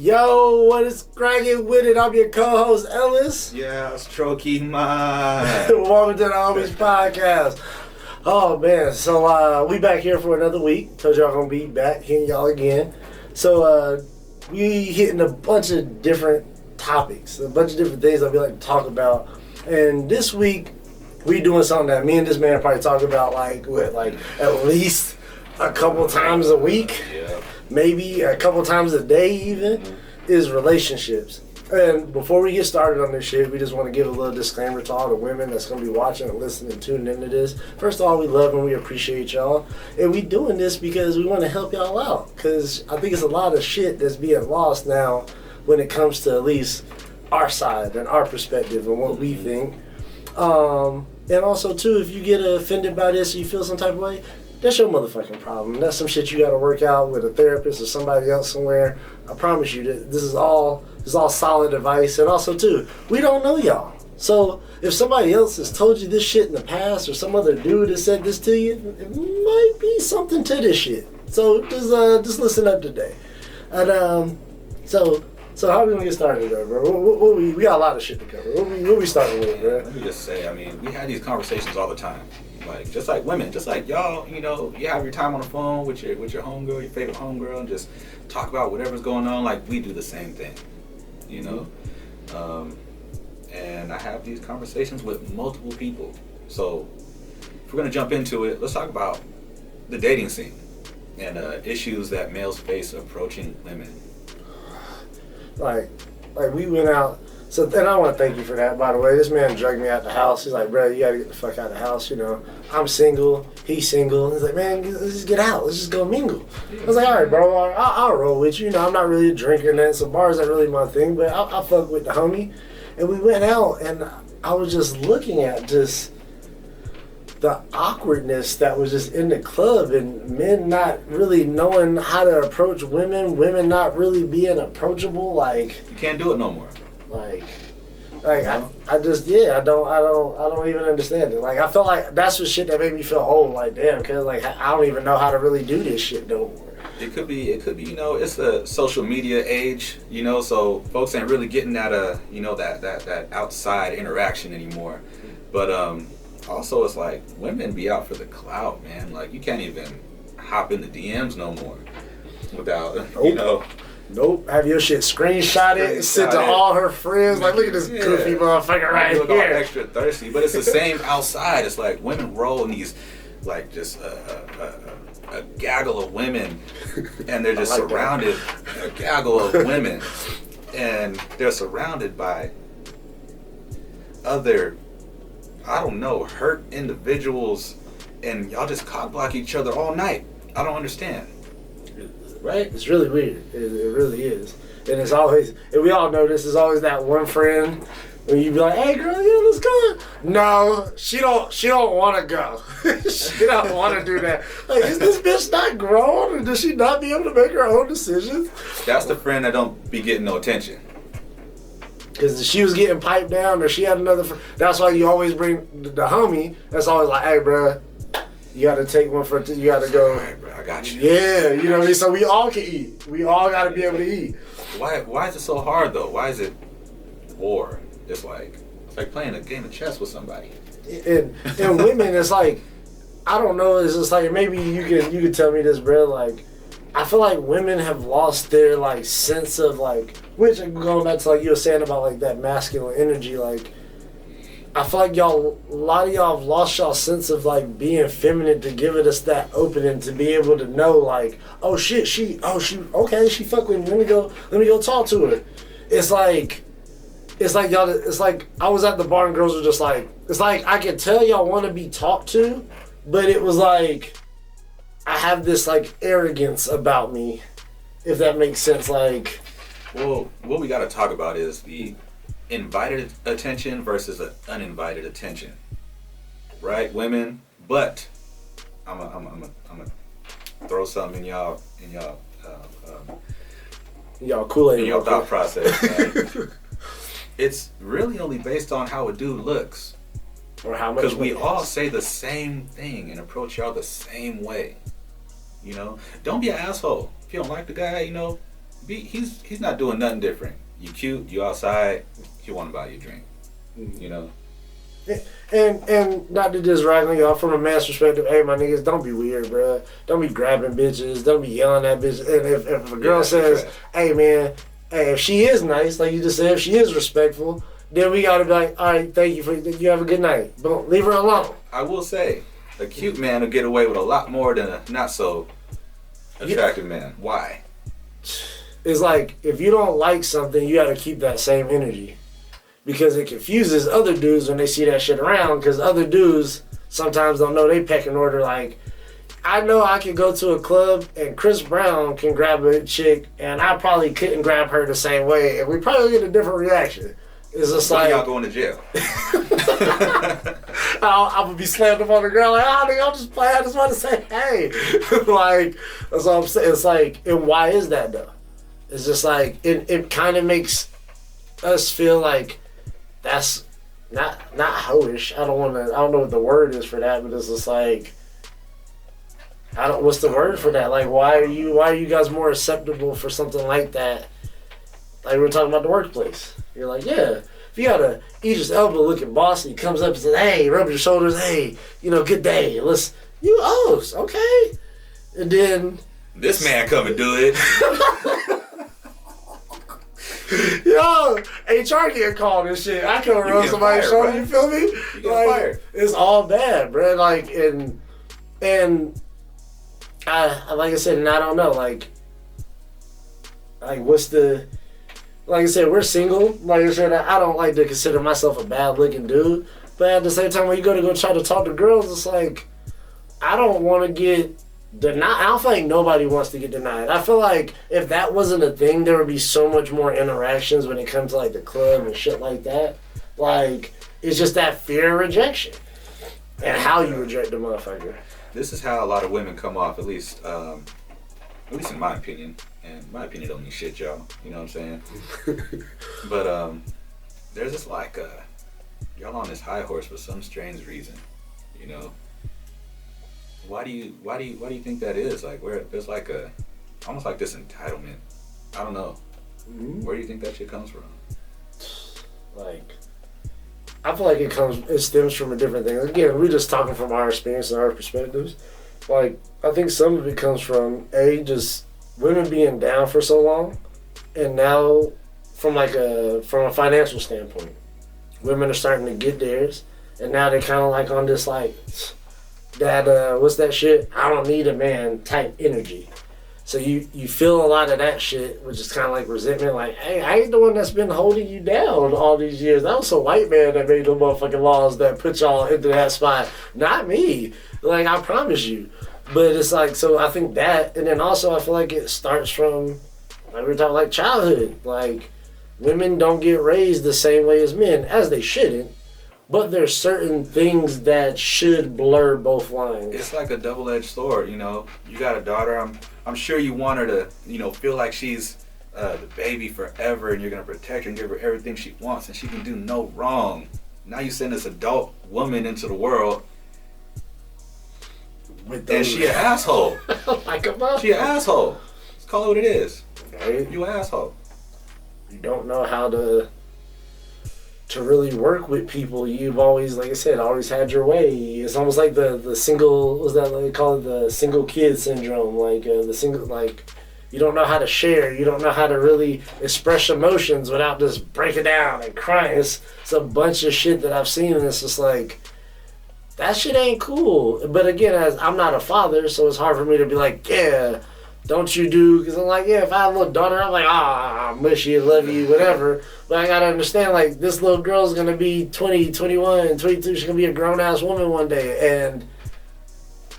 Yo, what is cracking with it? I'm your co-host, Ellis. Yeah, Strokey man. Welcome to the Homies Podcast. Oh, man. So, we back here for another week. Told y'all gonna be back hitting y'all again. So, we hitting a bunch of different topics, a bunch of different things that we like to talk about. And this week, we doing something that me and this man probably talk about, like at least a couple times a week. Yeah. Maybe a couple times a day even, is relationships. And before we get started on this shit, we just want to give a little disclaimer to all the women that's going to be watching and listening and tuning into this. First of all, we love and we appreciate y'all. And we doing this because we want to help y'all out. Because I think it's a lot of shit that's being lost now when it comes to at least our side and our perspective and what we think. And also, too, if you get offended by this or you feel some type of way, that's your motherfucking problem. That's some shit you got to work out with a therapist or somebody else somewhere. I promise you that this is all solid advice. And also, too, we don't know y'all. So if somebody else has told you this shit in the past or some other dude has said this to you, it might be something to this shit. So just listen up today. And so how are we gonna get started, though, bro? We got a lot of shit to cover. What we starting with, bro? Let me just say, I mean, we had these conversations all the time. Like, just like women, just like y'all, you know, you have your time on the phone with your homegirl, your favorite homegirl, and just talk about whatever's going on. Like, we do the same thing, you know? And I have these conversations with multiple people. So, if we're going to jump into it, let's talk about the dating scene and issues that males face approaching women. Like we went out. So, and I want to thank you for that, by the way. This man drugged me out the house. He's like, bro, you got to get the fuck out of the house, you know. I'm single. He's single. He's like, man, let's just get out. Let's just go mingle. I was like, all right, bro, I'll roll with you. You know, I'm not really a drinker and that, so bars aren't really my thing, but I'll fuck with the homie. And we went out, and I was just looking at just the awkwardness that was just in the club and men not really knowing how to approach women not really being approachable. Like, You can't do it no more. Like I just I don't even understand it. Like, I felt like that's the shit that made me feel old. Like, damn, cause like I don't even know how to really do this shit no more. It could be, you know, it's the social media age, you know, so folks ain't really getting that, you know, that outside interaction anymore. But also it's like women be out for the clout, man. Like, you can't even hop in the DMs no more without, you know. Nope. Have your shit screenshotted, sent to all her friends. Like, look at this goofy motherfucker right here. Look all here. Extra thirsty, but it's the same outside. It's like women roll in these, like, just a gaggle of women, and they're just surrounded. A gaggle of women, and they're surrounded by other, I don't know, hurt individuals, and y'all just cock block each other all night. I don't understand. Right? It's really weird. It really is. And it's always, and we all know this, is always that one friend when you be like, hey girl, yeah, let's go. No, she don't want to go. She don't want to do that. Like, is this bitch not grown? Or does she not be able to make her own decisions? That's the friend that don't be getting no attention. Because she was getting piped down or she had another friend. That's why you always bring the homie that's always like, hey bruh, you got to take one for, you got to go. All right, bro, I got you. Yeah, you know what I mean? So we all can eat. We all got to be able to eat. Why is it so hard, though? Why is it war? It's like playing a game of chess with somebody. And women, it's like, I don't know, it's just like, maybe you can tell me this, bro, like, I feel like women have lost their, like, sense of, like, which, going back to, like, you were saying about, like, that masculine energy, like, I feel like a lot of y'all have lost y'all sense of, like, being feminine to give us that opening to be able to know, like, oh shit, she okay, she fuck with me, let me go talk to her. It's like y'all, it's like I was at the bar and girls were just like, it's like I could tell y'all want to be talked to, but it was like I have this like arrogance about me, if that makes sense. Like, well, what we got to talk about is the invited attention versus an uninvited attention, right, women? But I'm gonna throw something in y'all Kool-Aid in your thought process. Right? It's really only based on how a dude looks. Or how much. Because we all say the same thing and approach y'all the same way. You know? Don't be an asshole. If you don't like the guy, you know, he's not doing nothing different. You cute, you outside, he want to buy you a drink. You know. And not to just rag on y'all from a man's perspective, hey, my niggas, don't be weird, bro. Don't be grabbing bitches. Don't be yelling at bitches. And if a girl says, hey, man, hey, if she is nice, like you just said, if she is respectful, then we got to be like, all right, thank you. You have a good night. Don't leave her alone. I will say, a cute man will get away with a lot more than a not so attractive man. Why? It's like, if you don't like something, you got to keep that same energy. Because it confuses other dudes when they see that shit around, because other dudes sometimes don't know they pecking order. Like, I know I could go to a club and Chris Brown can grab a chick and I probably couldn't grab her the same way, and we probably get a different reaction. It's just like, y'all going to jail. I'm gonna be slammed up on the ground like, nigga, I'm just playing. I just want to say, hey. Like, that's what I'm saying. It's like, and why is that though? It's just like, it kind of makes us feel like that's not hoish. I don't know what the word is for that, but it's just like, what's the word for that? Like, why are you guys more acceptable for something like that? Like, we're talking about the workplace. You're like, yeah, if you got a Idris Elba looking bossy, comes up and says, hey, rub your shoulders, hey, good day. Okay. And then this man come and do it. Yo, HR get called and shit. I can't rub somebody's shoulder. Bro. You feel me? You get fired. It's all bad, bro. Like, and I like I said, and I don't know, like what's the, like I said, we're single. Like I said, I don't like to consider myself a bad looking dude, but at the same time, when you go try to talk to girls, it's like, I don't want to get denied. I don't feel like nobody wants to get denied. I feel like if that wasn't a thing, there would be so much more interactions when it comes to like the club and shit like that. Like, it's just that fear of rejection and how you reject the motherfucker. This is how a lot of women come off, at least in my opinion. And my opinion don't mean shit, y'all. You know what I'm saying? But there's this like y'all on this high horse for some strange reason, you know. Why do you think that is? Like, where there's like almost like this entitlement. I don't know. Mm-hmm. Where do you think that shit comes from? Like, I feel like it stems from a different thing. Again, we're just talking from our experience and our perspectives. Like, I think some of it comes from just women being down for so long, and now from a financial standpoint, women are starting to get theirs, and now they're kind of like on this like that what's that shit? I don't need a man type energy. So you feel a lot of that shit, which is kind of like resentment. Like, hey, I ain't the one that's been holding you down all these years. That was a white man that made the motherfucking laws that put y'all into that spot, not me. Like, I promise you. But it's like, so I think that, and then also I feel like it starts from, like we were talking, like childhood. Like, women don't get raised the same way as men, as they shouldn't. But there's certain things that should blur both lines. It's like a double-edged sword, you know. You got a daughter. I'm sure you want her to, feel like she's the baby forever, and you're gonna protect her and give her everything she wants, and she can do no wrong. Now you send this adult woman into the world, and she an asshole. Like a mother. She an asshole. Let's call it what it is. Right? You an asshole. You don't know how to really work with people. You've always, like I said, always had your way. It's almost like the single, what's that they call it, the single kid syndrome. Like the single, like, you don't know how to share. You don't know how to really express emotions without just breaking down and crying. It's a bunch of shit that I've seen, and it's just like, that shit ain't cool. But again, as I'm not a father, so it's hard for me to be like, yeah, don't you do, because I'm like, yeah, if I have a little daughter, I'm like, mushy, love you, whatever. But I gotta understand, like, this little girl's gonna be 20, 21, 22, she's gonna be a grown-ass woman one day, and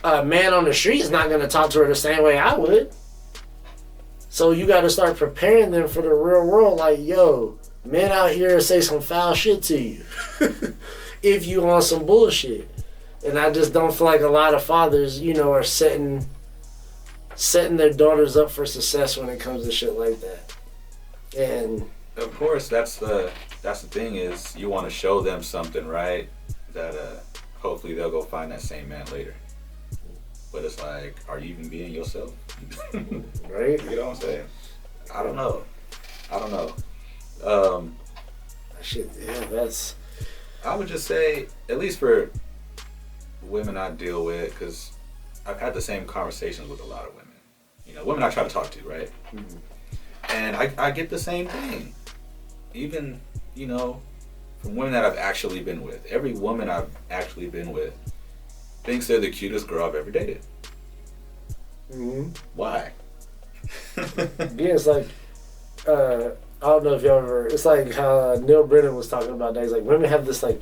a man on the street is not gonna talk to her the same way I would. So you gotta start preparing them for the real world, like, yo, men out here say some foul shit to you if you on some bullshit. And I just don't feel like a lot of fathers, are setting their daughters up for success when it comes to shit like that. And of course, that's the thing is you want to show them something, right? That hopefully they'll go find that same man later. But it's like, are you even being yourself? Right? You know what I'm saying? I don't know. Shit, yeah, that's. I would just say, at least for women I deal with, because I've had the same conversations with a lot of women. You know, women I try to talk to, right? Mm-hmm. And I get the same thing. Even, you know, from women that I've actually been with. Every woman I've actually been with thinks they're the cutest girl I've ever dated. Mm-hmm. Why? Yeah, it's like, I don't know if y'all ever, it's like how Neil Brennan was talking about that. He's like, women have this like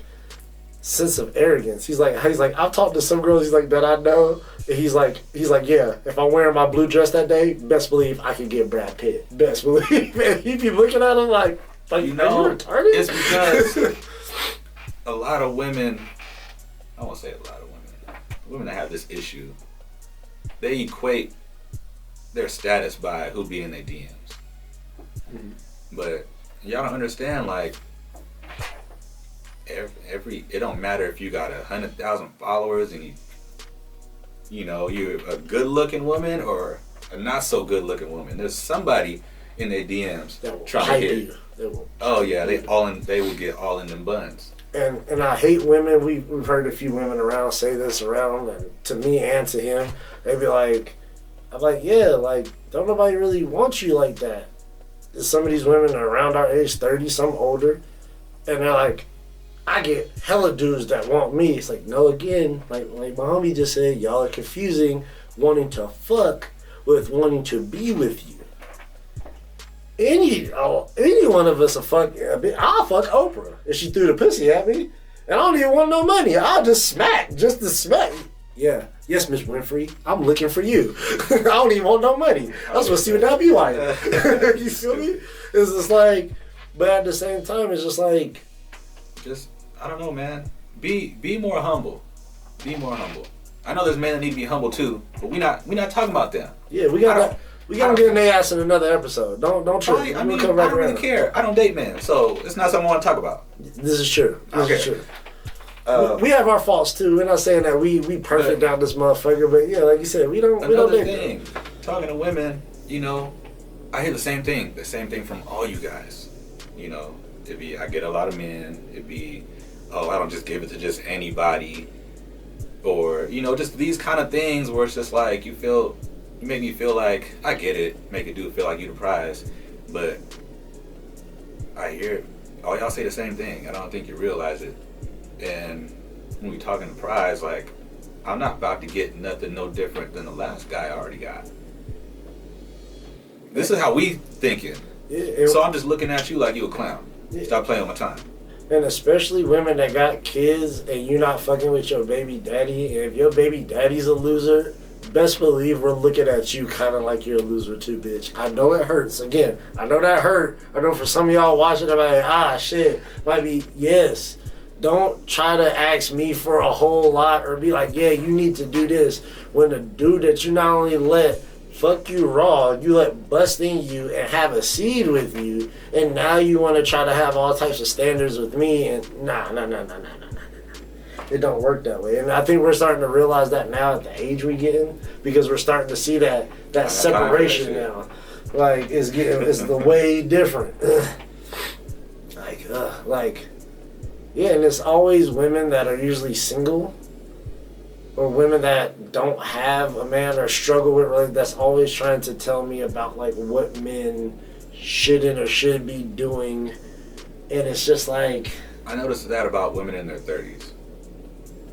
sense of arrogance. He's like, I've talked to some girls, he's like, that I know, and he's like, yeah, if I'm wearing my blue dress that day, best believe I can get Brad Pitt. Best believe. And he'd be looking at him like you know, are you retarded? It's because a lot of women, I won't say a lot of women that have this issue, they equate their status by who be in their DMs. Mm-hmm. But y'all don't understand, like, it don't matter if you got 100,000 followers and you know, you're a good looking woman or a not so good looking woman. There's somebody in their DMs trying to hit. Oh yeah, they will get all in them buns. And I hate women. We've heard a few women around say this around, and to me and to him, they be like, I'm like, yeah, like, don't nobody really want you like that. Some of these women are around our age, 30, some older, and they're like, I get hella dudes that want me. It's like, no, again, like my homie just said, y'all are confusing wanting to fuck with wanting to be with you. Any one of us will fuck. I'll fuck Oprah if she threw the pussy at me, and I don't even want no money. I'll just smack, just to smack. Yeah, yes, Miss Winfrey, I'm looking for you. I don't even want no money. I was supposed to see what that be like. You feel me? It's just like, but at the same time, it's just like, I don't know, man. Be more humble. Be more humble. I know there's men that need to be humble too, but we not talking about them. Yeah, we gotta get in their ass in another episode. Don't trip. I don't really care. I don't date men, so it's not something I want to talk about. This is true. This is true. We have our faults too. We're not saying that we perfect down this motherfucker, but yeah, like you said, we don't date them. Talking to women, you know, I hear the same thing from all you guys. You know, it'd be, I get a lot of men. It'd be, oh, I don't just give it to just anybody, or you know, just these kind of things where it's just like you make me feel like I get it, make a dude feel like you the prize, but I hear all y'all say the same thing. I don't think you realize it. And when we talking the prize, like, I'm not about to get nothing no different than the last guy I already got. This is how we thinking. So I'm just looking at you like you a clown. Stop playing with my time. And especially women that got kids and you not fucking with your baby daddy, and if your baby daddy's a loser, best believe we're looking at you kind of like you're a loser too, bitch. I know it hurts. Again, I know that hurt. I know for some of y'all watching, I'm like, shit. Might be, yes. Don't try to ask me for a whole lot or be like, yeah, you need to do this. When the dude that you not only let fuck you raw, you let bust in you and have a seed with you, and now you want to try to have all types of standards with me, and nah. It don't work that way. And I think we're starting to realize that now at the age we get in, because we're starting to see that separation now. Like, it's the way different. Yeah, and it's always women that are usually single, or women that don't have a man or struggle with, like, that's always trying to tell me about like what men shouldn't or should be doing, and it's just like, I noticed that about women in their 30s.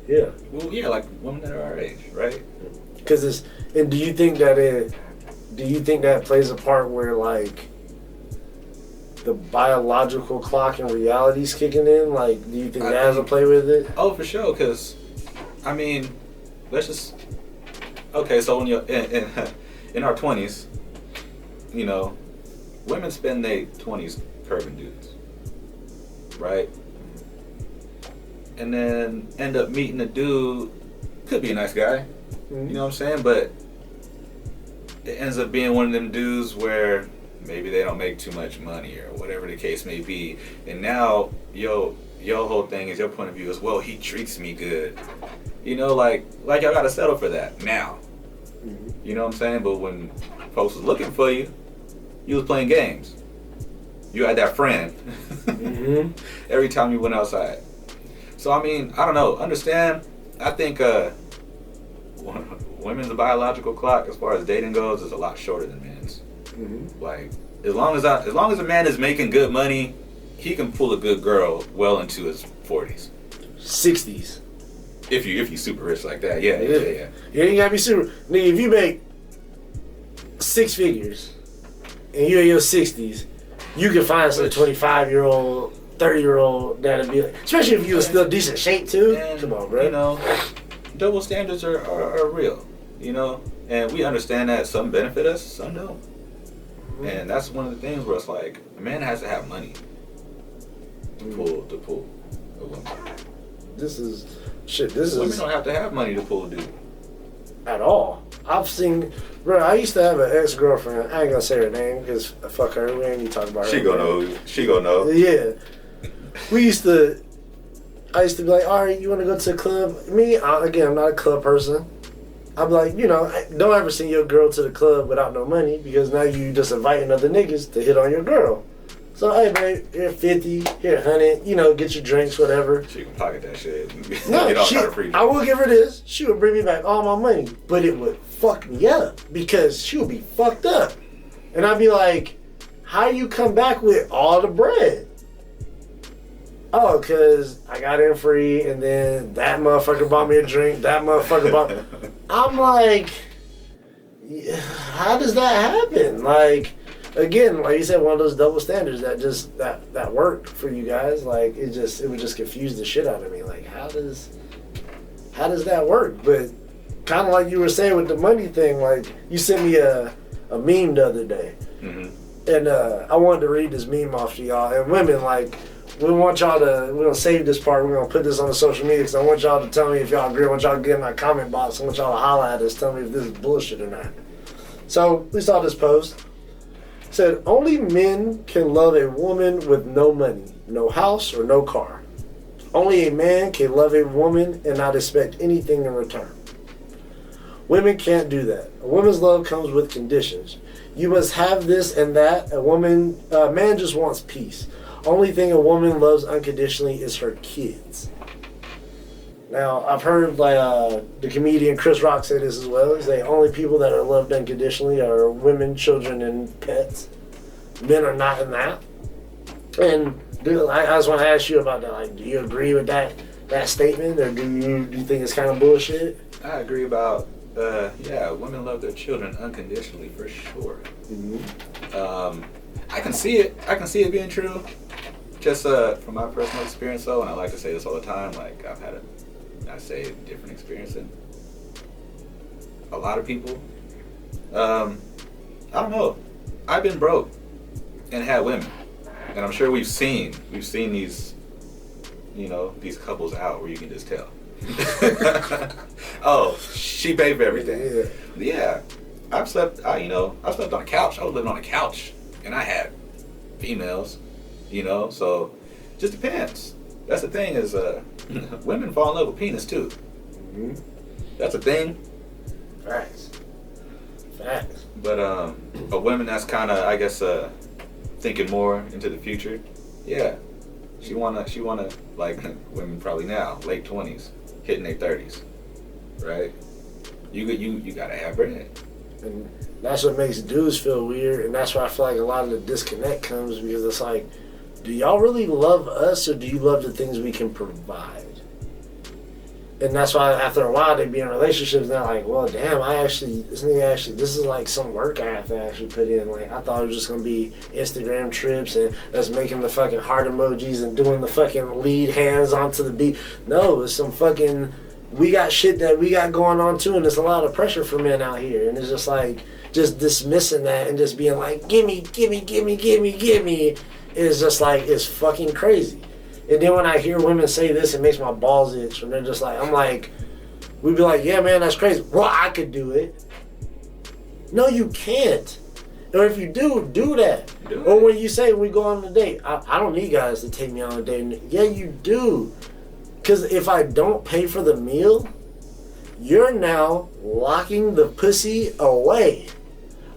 Yeah. Well, yeah, like women that are our age, right? Because do you think that plays a part where like the biological clock and reality's kicking in? Like, do you think that has a play with it? Oh, for sure. Because, I mean, let's just, okay. So when you're in our 20s, you know, women spend their 20s curving dudes, right? And then end up meeting a dude, could be a nice guy, you know what I'm saying? But it ends up being one of them dudes where maybe they don't make too much money or whatever the case may be. And now your whole thing is, your point of view is, well, he treats me good. You know, like y'all gotta settle for that now. You know what I'm saying? But when folks was looking for you, you was playing games. You had that friend every time you went outside. So I mean, I don't know. Understand? I think women's biological clock, as far as dating goes, is a lot shorter than men's. Like, as long as a man is making good money, he can pull a good girl well into his 40s, 60s. If you super rich like that, yeah. You ain't gotta be super. Nigga, if you make 6 figures and you're in your 60s, you can find some 25-year-old, 30-year-old that'll be like, especially if you was still decent shape too. And, come on, bro. You know, double standards are real. You know, and we understand that some benefit us, some don't. And that's one of the things where it's like a man has to have money to pull a woman. Women don't have to have money to pull a dude. At all. I've seen, bro, I used to have an ex-girlfriend. I ain't gonna say her name because fuck her. We ain't even talk about her. She gonna know. Yeah. I used to be like, all right, you want to go to a club? Me, again, I'm not a club person. I'm like, you know, don't ever send your girl to the club without no money because now you just inviting other niggas to hit on your girl. So, hey, babe, here 50, here 100, you know, get your drinks, whatever. She can pocket that shit. No, get all kind of free. I will give her this. She would bring me back all my money, but it would fuck me up because she would be fucked up. And I'd be like, how you come back with all the bread? Oh, because I got in free, and then that motherfucker bought me a drink, that motherfucker bought me... I'm like, how does that happen? Like, again, like you said, one of those double standards that worked for you guys. Like, it would just confuse the shit out of me. Like, how does that work? But kind of like you were saying with the money thing, like, you sent me a meme the other day. And I wanted to read this meme off to y'all. And women, like, we're going to save this part. We're going to put this on the social media because I want y'all to tell me if y'all agree. I want y'all to get in my comment box. I want y'all to holler at us. Tell me if this is bullshit or not. So we saw this post. It said, only men can love a woman with no money, no house, or no car. Only a man can love a woman and not expect anything in return. Women can't do that. A woman's love comes with conditions. You must have this and that. A man just wants peace. Only thing a woman loves unconditionally is her kids. Now, I've heard the comedian Chris Rock say this as well. He's like, only people that are loved unconditionally are women, children, and pets. Men are not in that. And I just want to ask you about that. Like, do you agree with that statement, or do you think it's kind of bullshit? I agree about women love their children unconditionally for sure. I can see it being true. Just from my personal experience, though, and I like to say this all the time, like I say different experience than a lot of people. I don't know. I've been broke and had women, and I'm sure we've seen these, you know, these couples out where you can just tell. Oh, she paid for everything. Yeah. I've slept on a couch. I was living on a couch, and I had females. You know, so just depends. That's the thing is, women fall in love with penis too. That's a thing. Facts. But a woman that's kind of, I guess, thinking more into the future. Yeah, she wanna like women probably now, late 20s, hitting their 30s, right? You gotta have bread. And that's what makes dudes feel weird, and that's why I feel like a lot of the disconnect comes because it's like, do y'all really love us, or do you love the things we can provide? And that's why after a while they be in relationships and they're like, well, damn, this is like some work I have to actually put in. Like, I thought it was just going to be Instagram trips and us making the fucking heart emojis and doing the fucking lead hands onto the beat. No, it's some fucking, we got shit that we got going on too, and there's a lot of pressure for men out here. And it's just like, just dismissing that and just being like, gimme. It's just like, it's fucking crazy. And then when I hear women say this, it makes my balls itch. And they're just like, I'm like, we'd be like, yeah, man, that's crazy. Well, I could do it. No, you can't. Or if you do that. Or when you say we go on a date, I don't need guys to take me on a date. Yeah, you do. Because if I don't pay for the meal, you're now locking the pussy away.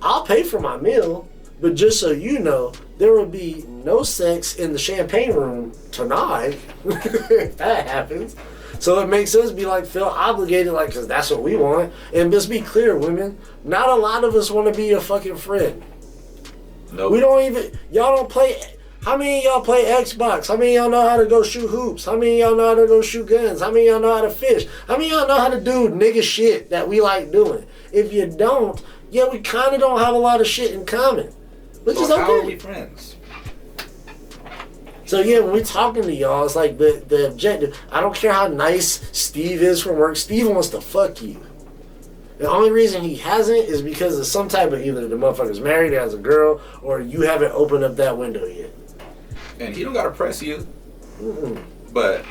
I'll pay for my meal, But just so you know, there will be no sex in the champagne room tonight if that happens. So it makes us be like, feel obligated, like, because that's what we want. And just be clear, women, not a lot of us want to be your fucking friend. Nope. We don't even, y'all don't play, how many of y'all play Xbox? How many of y'all know how to go shoot hoops? How many of y'all know how to go shoot guns? How many of y'all know how to fish? How many of y'all know how to do nigga shit that we like doing? If you don't, yeah, we kind of don't have a lot of shit in common. Which is okay. How are we friends? So yeah, when we're talking to y'all, it's like the objective. I don't care how nice Steve is from work. Steve wants to fuck you. The only reason he hasn't is because of some type of either the motherfucker's married, has a girl, or you haven't opened up that window yet. And he don't gotta press you. Mm-mm. But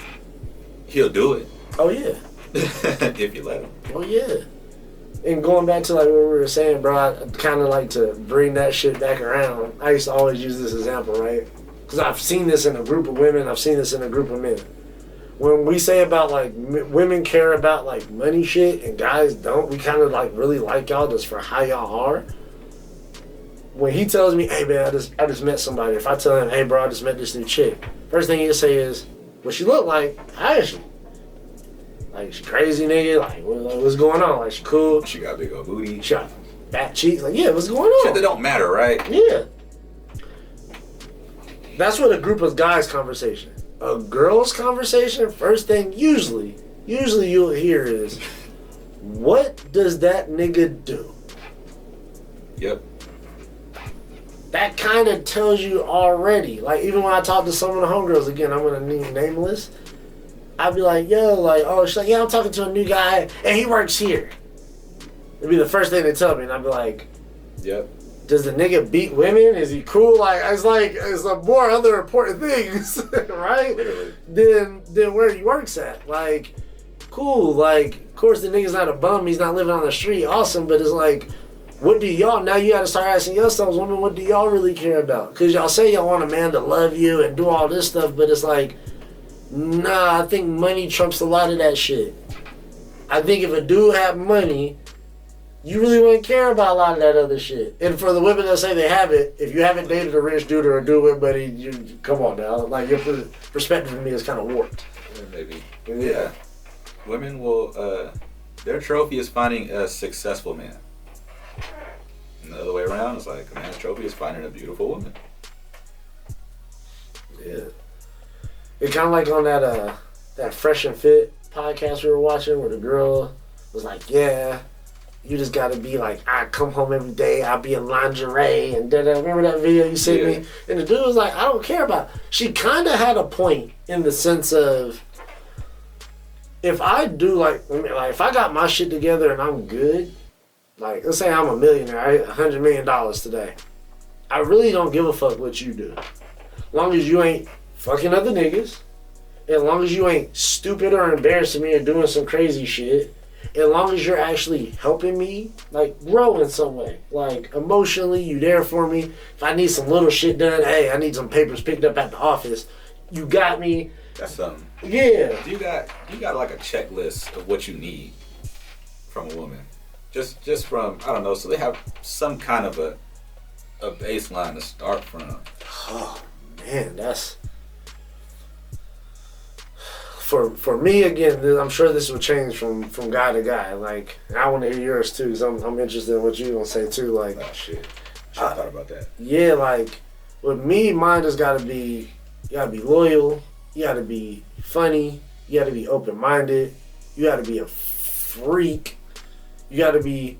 he'll do it. Oh yeah. If you let him. Oh yeah. And going back to like what we were saying, bro, I kind of like to bring that shit back around. I used to always use this example, right? Because I've seen this in a group of women, I've seen this in a group of men. When we say about like women care about like money shit and guys don't, we kind of like really like y'all just for how y'all are. When he tells me, hey man, I just met somebody. If I tell him, hey bro, I just met this new chick, first thing he'll say is, what she look like? How is she? Like, she crazy, nigga? Like, what's going on? Like, she cool? She got big old booty. She got fat cheeks? Like, yeah, what's going on? Shit that don't matter, right? Yeah. That's what a group of guys conversation. A girl's conversation, first thing usually you'll hear is, what does that nigga do? Yep. That kind of tells you already. Like, even when I talk to some of the homegirls, again, I'm going to name nameless, I'd be like, yo, like, oh, she's like, yeah, I'm talking to a new guy, and he works here. It'd be the first thing they tell me, and I'd be like, yep. Does the nigga beat women? Is he cool? It's like more other important things, right? Literally. Than where he works at. Like, cool. Like, of course the nigga's not a bum. He's not living on the street. Awesome. But it's like, what do y'all, now you got to start asking yourselves, women, what do y'all really care about? Because y'all say y'all want a man to love you and do all this stuff, but it's like, nah, I think money trumps a lot of that shit. I think if a dude had money, you really wouldn't care about a lot of that other shit. And for the women that say they have it, if you haven't dated a rich dude or a dude with money, you come on now. Like, your perspective to me is kind of warped. Yeah, maybe. Yeah. Women will, their trophy is finding a successful man. And the other way around, it's like a man's trophy is finding a beautiful woman. Yeah. It kind of like on that Fresh and Fit podcast we were watching where the girl was like, yeah, you just gotta be like, I come home every day, I'll be in lingerie and da-da. Remember that video you sent me? And the dude was like, I don't care about it. She kind of had a point in the sense of, if I do like if I got my shit together and I'm good, like let's say I'm a millionaire, I hit $100 million today. I really don't give a fuck what you do. As long as you ain't fucking other niggas, as long as you ain't stupid or embarrassing me or doing some crazy shit, as long as you're actually helping me, like, grow in some way. Like, emotionally, you there for me. If I need some little shit done, hey, I need some papers picked up at the office, you got me. That's something. Yeah. You got like a checklist of what you need from a woman. Just from, I don't know, so they have some kind of a baseline to start from. Oh, man, that's... For me, again, I'm sure this will change from guy to guy. Like, and I want to hear yours too, because I'm interested in what you're going to say too. Like, oh, shit. I thought about that. Yeah, like, with me, mine has got to be, you got to be loyal, you got to be funny, you got to be open-minded, you got to be a freak, you got to be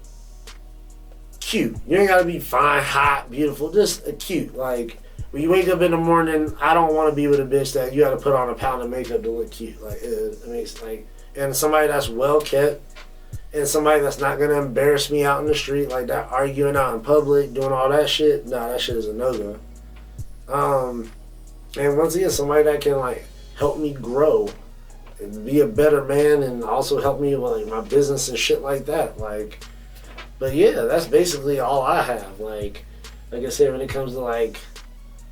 cute. You ain't got to be fine, hot, beautiful, just a cute. Like, when you wake up in the morning, I don't want to be with a bitch that you got to put on a pound of makeup to look cute. Like, it makes, like, and somebody that's well kept, and somebody that's not gonna embarrass me out in the street like that, arguing out in public, doing all that shit. Nah, that shit is a no-go. And once again, somebody that can like help me grow and be a better man, and also help me with like my business and shit like that. Like, but yeah, that's basically all I have. Like I said, when it comes to like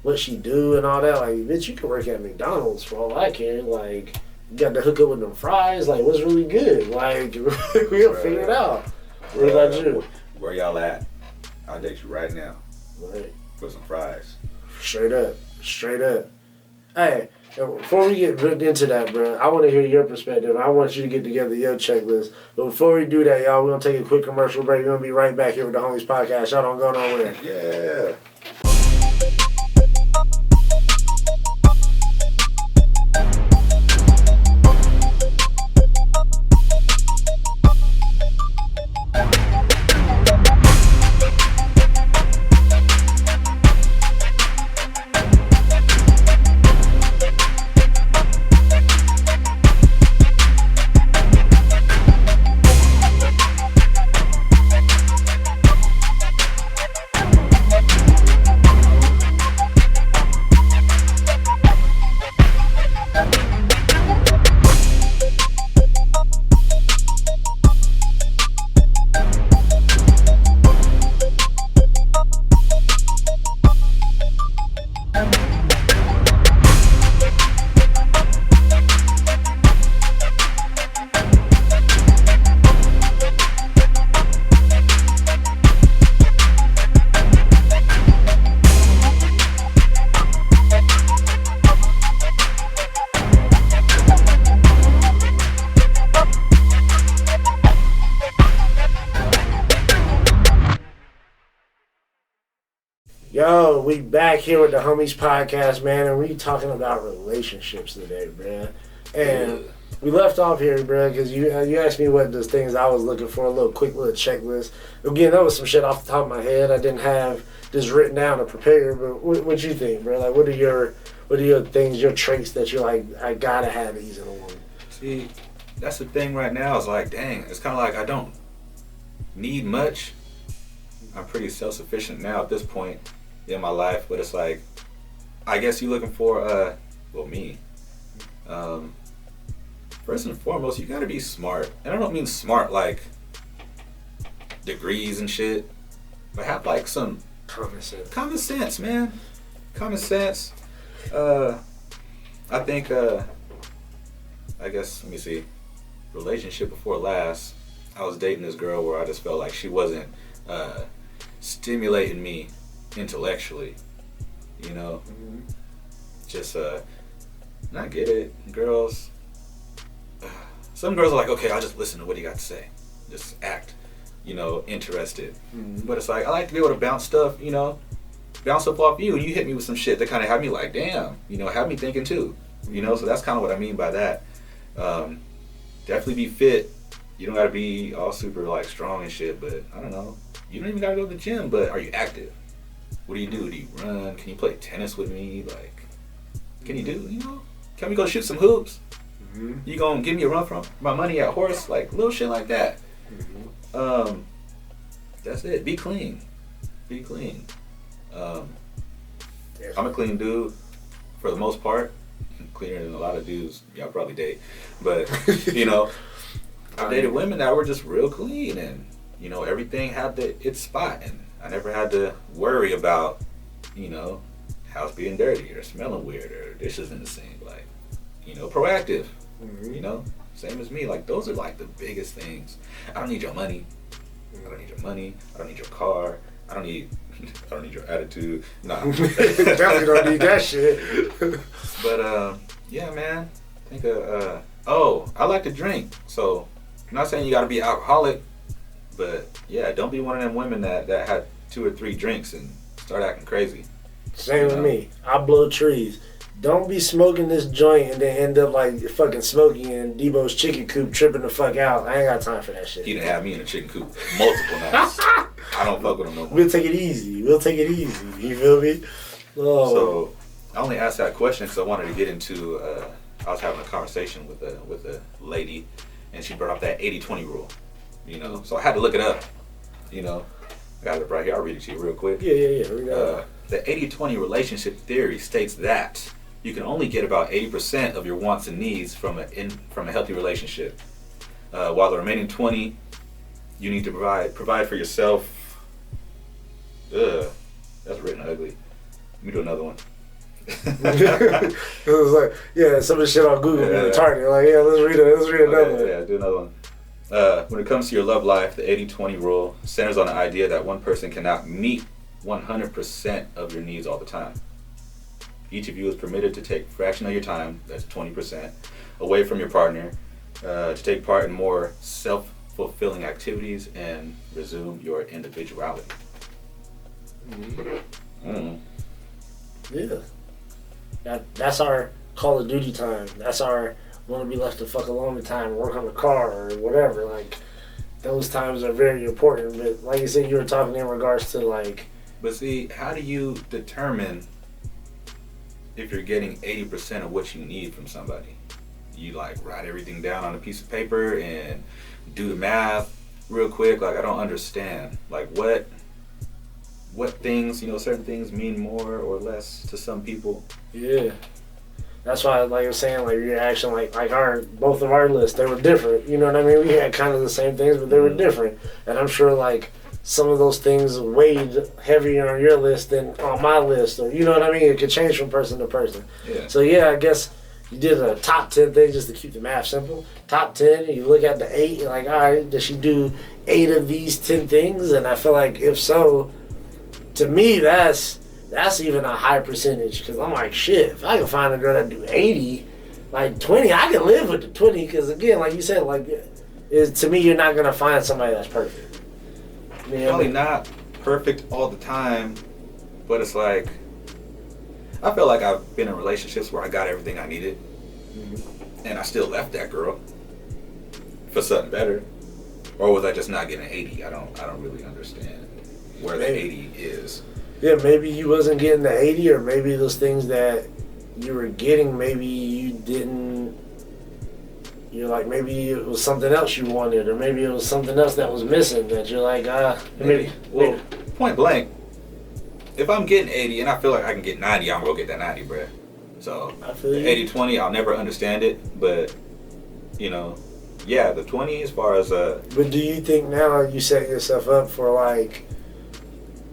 what she do and all that, like, bitch, you can work at McDonald's for all I care. Like, you got to hook up with them fries. Like, what's really good? Like, we'll figure it out. What about you? Where y'all at? I'll date you right now. Right. for some fries. Straight up. Hey, before we get into that, bro, I want to hear your perspective. I want you to get together your checklist. But before we do that, y'all, we're going to take a quick commercial break. We're going to be right back here with the Homies Podcast. Y'all don't go nowhere. Yeah. Yo, we back here with the Homies Podcast, man, and we talking about relationships today, bruh. And we left off here, bruh, because you asked me what those things I was looking for, a quick little checklist. Again, that was some shit off the top of my head. I didn't have this written down to prepare, but what you think, bruh? Like, what are your things, your traits that you're like, I gotta have these in a woman? See, that's the thing right now. Is like, dang, it's kind of like I don't need much. I'm pretty self-sufficient now at this point in my life, but it's like, I guess you're looking for me. First and foremost, you gotta be smart, and I don't mean smart like degrees and shit, but have like some common sense, man. Common sense. I think I guess, let me see, relationship before last, I was dating this girl where I just felt like she wasn't stimulating me intellectually, you know. Just and I get it, girls, some girls are like, okay, I'll just listen to what you got to say, just act, you know, interested. But it's like, I like to be able to bounce stuff off you, and you hit me with some shit that kind of have me like, damn, you know, have me thinking too, you know. So that's kind of what I mean by that. Definitely be fit. You don't gotta be all super like strong and shit, but I don't know, you don't even gotta go to the gym, but are you active? What do you do? Do you run? Can you play tennis with me? Like, can you do, you know? Can we go shoot some hoops? You gonna give me a run for my money at horse? Like, little shit like that. That's it. Be clean. I'm a clean dude for the most part. Cleaner than a lot of dudes y'all probably date. But, you know, I dated women that were just real clean, and, you know, everything had its spot, and I never had to worry about, you know, house being dirty or smelling weird or dishes in the sink. Like, you know, proactive. You know, same as me. Like, those are like the biggest things. I don't need your money. I don't need your car. I don't need your attitude. Nah. Definitely don't need that shit. But yeah, man. I think I like to drink. So I'm not saying you gotta be alcoholic, but yeah, don't be one of them women that had 2 or 3 drinks and start acting crazy. Same with me. I blow trees. Don't be smoking this joint and then end up like fucking Smokey in Debo's chicken coop tripping the fuck out. I ain't got time for that shit. He done had me in a chicken coop multiple nights. I don't fuck with him no more. We'll take it easy. You feel me? Oh. So I only asked that question because I wanted to get into. I was having a conversation with a lady, and she brought up that 80-20 rule. You know, so I had to look it up. You know, I got it right here. I'll read it to you real quick. Yeah. Read it the 80-20 relationship theory states that you can only get about 80% of your wants and needs from a healthy relationship, while the remaining 20 you need to provide for yourself. That's written ugly. Let me do another one. It was like, yeah, some of the shit on Google being retarded. Like, yeah, let's read another one. Yeah, do another one. When it comes to your love life, the 80-20 rule centers on the idea that one person cannot meet 100% of your needs all the time. Each of you is permitted to take a fraction of your time, that's 20%, away from your partner, to take part in more self-fulfilling activities and resume your individuality. Yeah. That's our Call of Duty time. That's our want to be left the fuck alone time, work on the car or whatever. Like, those times are very important. But like you said, you were talking in regards to like. But see, how do you determine if you're getting 80% of what you need from somebody? You like write everything down on a piece of paper and do the math real quick. Like, I don't understand. Like, what things, certain things mean more or less to some people. Yeah. That's why, like I was saying, like your action, like both of our lists, they were different. You know what I mean? We had kind of the same things, but they were different. And I'm sure, like, some of those things weighed heavier on your list than on my list, or you know what I mean? It could change from person to person. Yeah. So yeah, I guess you did a top 10 thing just to keep the math simple. Top 10, you look at the 8, you're like, all right, does she do 8 of these 10 things? And I feel like if so, to me, that's even a high percentage, because I'm like, shit, if I can find a girl that do 80, like 20, I can live with the 20, because again, like you said, like, to me, you're not going to find somebody that's perfect. Probably not perfect all the time, but it's like, I feel like I've been in relationships where I got everything I needed, and I still left that girl for something better. Or was I just not getting 80? I don't really understand where the 80 is. Yeah, maybe you wasn't getting the 80, or maybe those things that you were getting, maybe you didn't. You're like, maybe it was something else you wanted, or maybe it was something else that was missing that you're like, maybe. Well, point blank, if I'm getting 80 and I feel like I can get 90, I'm going to get that 90, bruh. So, 80-20, I'll never understand it, but, yeah, the 20 as far as... But do you think now you set yourself up for, like,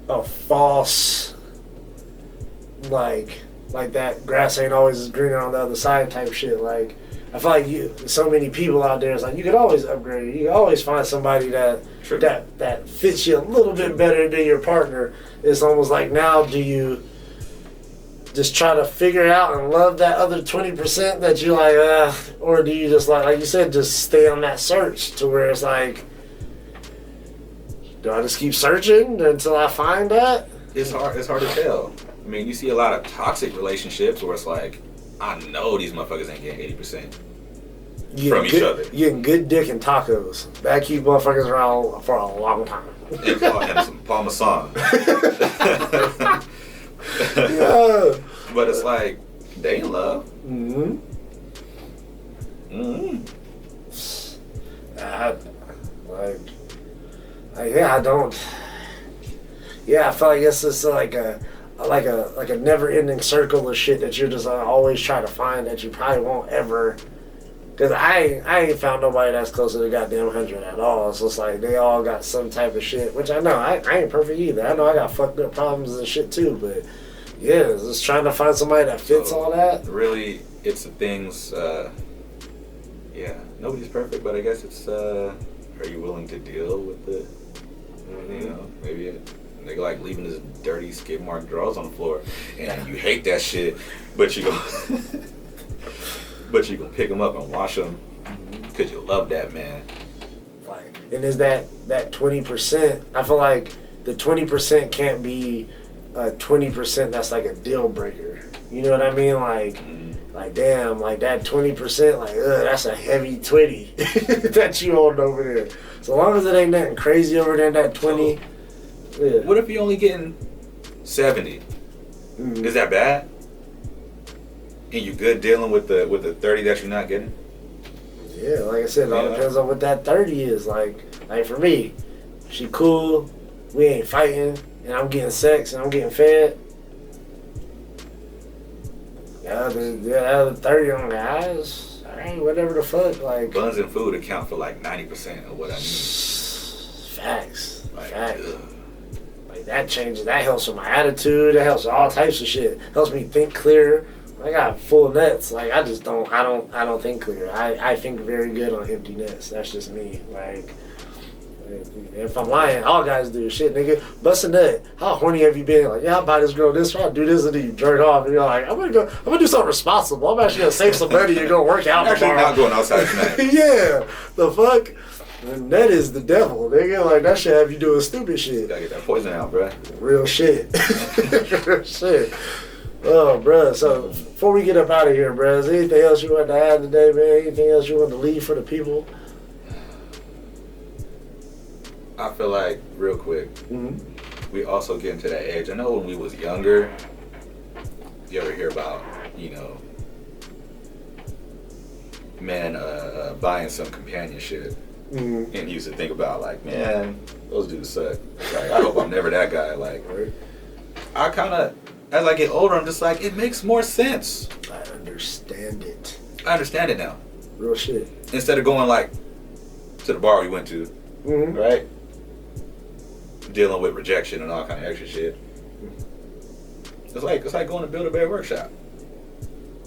a false, like that grass ain't always greener on the other side type shit? Like, I feel like so many people out there, it's like you could always upgrade. You can always find somebody that fits you a little bit better than your partner. It's almost like, now do you just try to figure it out and love that other 20% that you like, or do you just like you said, just stay on that search to where it's like, do I just keep searching until I find that? It's hard to tell. I mean, you see a lot of toxic relationships where it's like, I know these motherfuckers ain't getting 80% from each other. You getting good dick and tacos. That keep motherfuckers around for a long time. And some Parmesan. Yeah. But it's like, they in love. I don't. Yeah, I feel like it's just like a never-ending circle of shit that you're just always trying to find that you probably won't ever. Because I ain't found nobody that's close to the goddamn 100 at all. It's just like they all got some type of shit, which I know I ain't perfect either. I know I got fucked up problems and shit too, but yeah, just trying to find somebody that fits all that. Really, it's the things. Yeah, nobody's perfect, but I guess it's. Are you willing to deal with the? Maybe a nigga like leaving his dirty skid mark drawers on the floor, and you hate that shit, but you go. But you can pick them up and wash them because you love that man. Like, and is that 20%? I feel like the 20% can't be a 20% that's like a deal breaker. You know what I mean? Like damn, like that 20%, like that's a heavy 20 that you hold over there. So long as it ain't nothing crazy over there, that 20. So, yeah. What if you're only getting 70? Is that bad? And you good dealing with the 30 that you're not getting? Yeah, like I said, it all depends on what that 30 is. Like for me, she cool, we ain't fighting, and I'm getting sex and I'm getting fed. The other 30 on the eyes, alright, whatever the fuck. Like, buns and food account for like 90% of what I need. Facts. Like that changes. That helps with my attitude. That helps with all types of shit. Helps me think clearer. I got full nets. Like I don't think clear. I think very good on empty nets. That's just me. Like If I'm lying, all guys do shit, nigga. Bust a nut. How horny have you been? Like, yeah, I'll buy this girl this, I'll do this, and then you jerk off, and you're like, I'm gonna do something responsible. I'm actually gonna save some money and go work out I'm actually tomorrow. not going outside tonight. Yeah, the fuck. And that is the devil, nigga. Like, that shit have you doing stupid shit. Gotta get that poison out, bruh. Real shit. Real shit. Oh, bruh. So, before we get up out of here, bruh, is there anything else you want to add today, man? Anything else you want to leave for the people? I feel like, real quick, we also get into that age. I know when we was younger, you ever hear about, men buying some companionship. And you used to think about, like, man, those dudes suck. Like, I hope I'm never that guy. Like, I kind of, as I get older, I'm just like, it makes more sense. I understand it. I understand it now. Real shit. Instead of going, like, to the bar we went to, right? Dealing with rejection and all kind of extra shit. It's like going to Build-A-Bear workshop.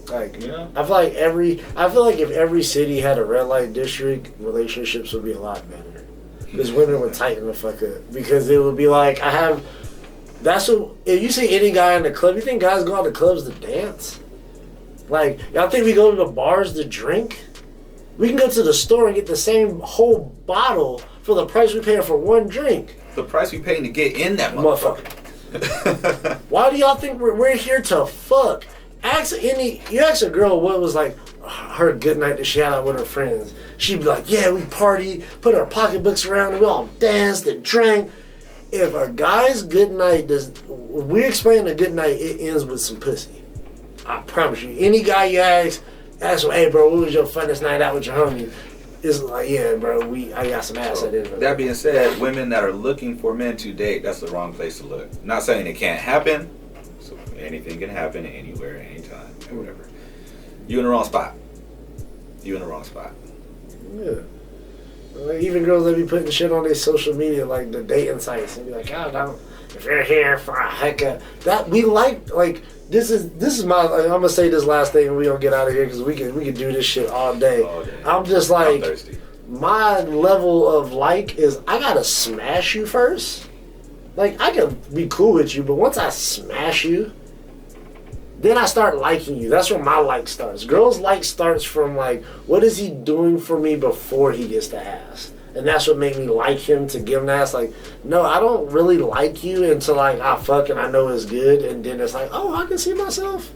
Like, I feel like if every city had a red light district, relationships would be a lot better. Because women would tighten the fuck up. Because it would be like, if you see any guy in the club, you think guys go out to clubs to dance? Like, y'all think we go to the bars to drink? We can go to the store and get the same whole bottle for the price we paying for one drink. The price we paying to get in that motherfucker. Why do y'all think we're here to fuck? You ask a girl what was like her good night that she had out with her friends. She'd be like, yeah, we partied, put our pocketbooks around, and we all danced and drank. If a guy's good night we explain a good night, it ends with some pussy. I promise you. Any guy you ask him, hey bro, what was your funnest night out with your homie? It's like, yeah, bro, I got some ass at it. That being said, women that are looking for men to date, that's the wrong place to look. Not saying it can't happen. So anything can happen anywhere, anytime, and whatever. You in the wrong spot. Yeah. Even girls that be putting shit on their social media, like the dating sites, and be like, oh, if you're here for a hookup, that we like this is my. I'm gonna say this last thing, and we gonna get out of here because we can do this shit all day. I'm just like, I'm thirsty. My level of is I gotta smash you first. Like, I can be cool with you, but once I smash you, then I start liking you. That's where my like starts. Girls' like starts from, like, what is he doing for me before he gets the ass? And that's what made me like him, to give him the ass. Like, no, I don't really like you until, like, I fuck and I know it's good. And then it's like, oh, I can see myself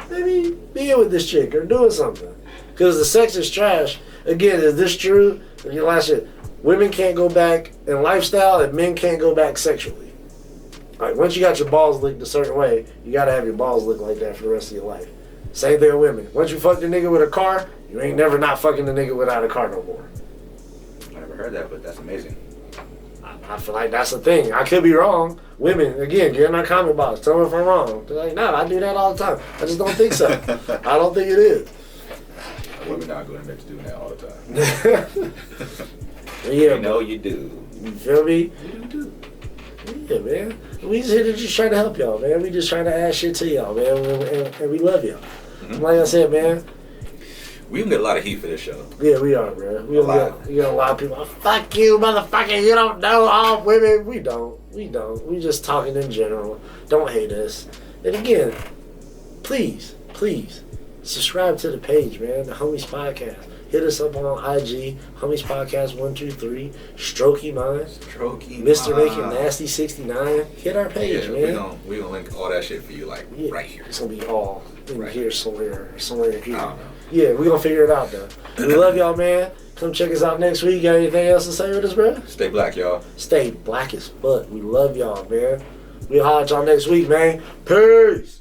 maybe being with this chick or doing something. Because the sex is trash. Again, is this true? Last shit. Women can't go back in lifestyle and men can't go back sexually. Like, once you got your balls licked a certain way, you gotta have your balls licked like that for the rest of your life. Same thing with women. Once you fuck the nigga with a car, you ain't never not fucking the nigga without a car no more. I never heard that, but that's amazing. I feel like that's the thing. I could be wrong. Women, again, get in our comment box. Tell me if I'm wrong. They're like, no, I do that all the time. I just don't think so. I don't think it is. Women not going to admit to doing that all the time. Yeah, you know you do. You feel me? You do. Yeah, man. We just here to just try to help y'all, man. We just trying to add shit to y'all, man. And we love y'all. Like I said, man. We can get a lot of heat for this show. Yeah, we are, bro. We got a lot of people. Fuck you, motherfucker. You don't know all women. We don't. We just talking in general. Don't hate us. And again, please, subscribe to the page, man. The Homies Podcast. Hit us up on IG, Homies Podcast 123, Strokey Mine, Mr. Making Nasty 69. Hit our page, man. We gonna link all that shit for you, like right here. It's gonna be all in right here somewhere here. I don't know. Yeah, we gonna figure it out though. We love y'all, man. Come check us out next week. Got anything else to say with us, bro? Stay black, y'all. Stay black as fuck. We love y'all, man. We'll holler at y'all next week, man. Peace.